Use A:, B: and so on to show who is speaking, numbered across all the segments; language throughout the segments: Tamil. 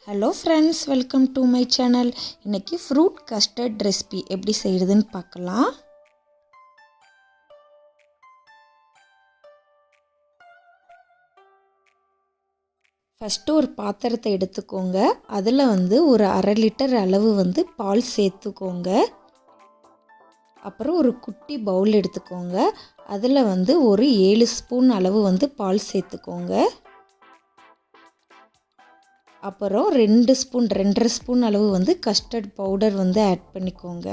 A: Hello friends, welcome to my channel. இன்றைக்கி ஃப்ரூட் கஸ்டர்ட் ரெசிபி எப்படி செய்கிறதுன்னு பார்க்கலாம். ஃபஸ்ட்டு ஒரு பாத்திரத்தை எடுத்துக்கோங்க. அதில் ஒரு அரை லிட்டர் அளவு பால் சேர்த்துக்கோங்க. அப்புறம் ஒரு குட்டி பவுல் எடுத்துக்கோங்க. அதில் ஒரு 7 ஸ்பூன் அளவு பால் சேர்த்துக்கோங்க. அப்புறம் 2.5 ஸ்பூன் அளவு கஸ்டர்ட் பவுடர் ஆட் பண்ணிக்கோங்க.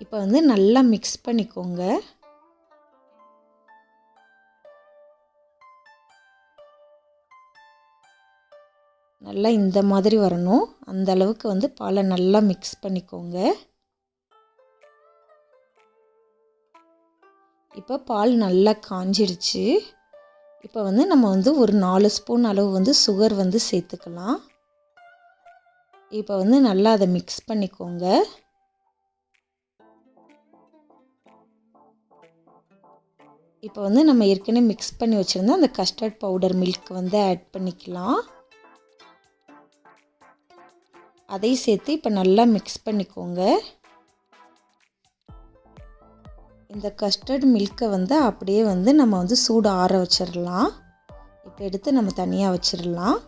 A: இப்போ நல்லா மிக்ஸ் பண்ணிக்கோங்க. நல்லா இந்த மாதிரி வரணும். அந்த அளவுக்கு பாலை நல்லா மிக்ஸ் பண்ணிக்கோங்க. இப்போ பால் நல்லா காஞ்சிடுச்சு. இப்போ நம்ம ஒரு 4 ஸ்பூன் அளவு சுகர் சேர்த்துக்கலாம். இப்போ நல்லா அதை மிக்ஸ் பண்ணிக்கோங்க. இப்போ நம்ம ஏற்கனவே மிக்ஸ் பண்ணி வச்சுருந்தா அந்த கஸ்டர்ட் பவுடர் மில்க் ஆட் பண்ணிக்கலாம். அதை சேர்த்து இப்போ நல்லா மிக்ஸ் பண்ணிக்கோங்க. இந்த கஸ்டர்ட் மில்கை அப்படியே நம்ம சூடு ஆற வச்சிடலாம். இப்போ எடுத்து நம்ம தனியாக வச்சிடலாம்.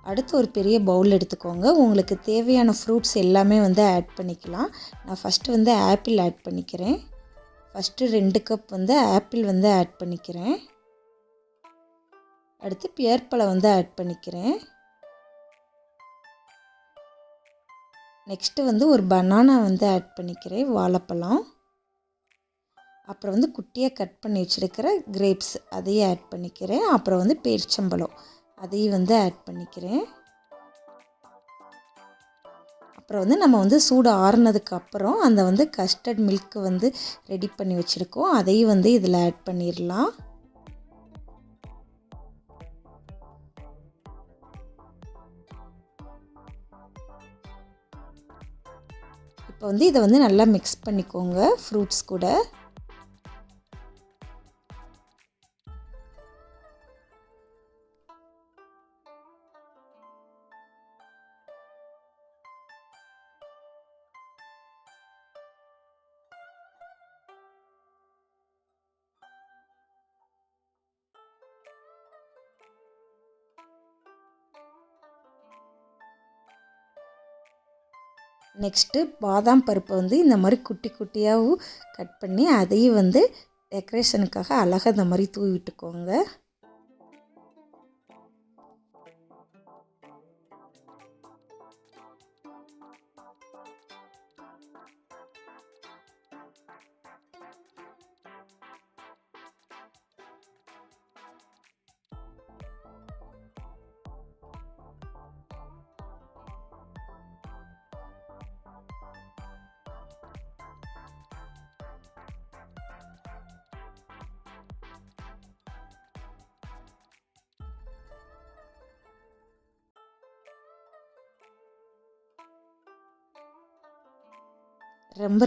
A: அடுத்து ஒரு பெரிய பவுல் எடுத்துக்கோங்க. உங்களுக்கு தேவையான ஃப்ரூட்ஸ் எல்லாமே ஆட் பண்ணிக்கலாம். நான் ஃபஸ்ட்டு ஆப்பிள் ஆட் பண்ணிக்கிறேன். ஃபஸ்ட்டு 2 கப் ஆப்பிள் ஆட் பண்ணிக்கிறேன். அடுத்து பியர்ப்பழம் ஆட் பண்ணிக்கிறேன். நெக்ஸ்ட்டு ஒரு பனானா ஆட் பண்ணிக்கிறேன், வாழைப்பழம். அப்புறம் குட்டியாக கட் பண்ணி வச்சுருக்கிற கிரேப்ஸ் அதையும் ஆட் பண்ணிக்கிறேன். அப்புறம் பேரிச்சம்பழம் அதையும் ஆட் பண்ணிக்கிறேன். அப்புறம் நம்ம சூடு ஆறுனதுக்கப்புறம் அந்த கஸ்டர்ட் மில்க்கு ரெடி பண்ணி வச்சுருக்கோம். அதையும் இதில் ஆட் பண்ணிடலாம். இப்போ இதை நல்லா மிக்ஸ் பண்ணிக்கோங்க ஃப்ரூட்ஸ் கூட. நெக்ஸ்ட்டு பாதாம் பருப்பை இந்த மாதிரி குட்டி குட்டியாகவும் கட் பண்ணி அதையும் டெக்கரேஷனுக்காக அழகாக இந்த மாதிரி தூவி விட்டுக்கோங்க.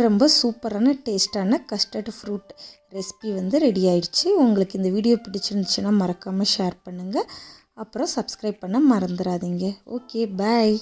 A: ரொம்ப சூப்பரான டேஸ்டான கஸ்டர்ட் ஃப்ரூட் ரெசிபி ரெடி ஆயிடுச்சு. உங்களுக்கு இந்த வீடியோ பிடிச்சிருந்துச்சுன்னா மறக்காமல் ஷேர் பண்ணுங்கள். அப்புறம் சப்ஸ்கிரைப் பண்ண மறந்துடாதீங்க. ஓகே, பாய்.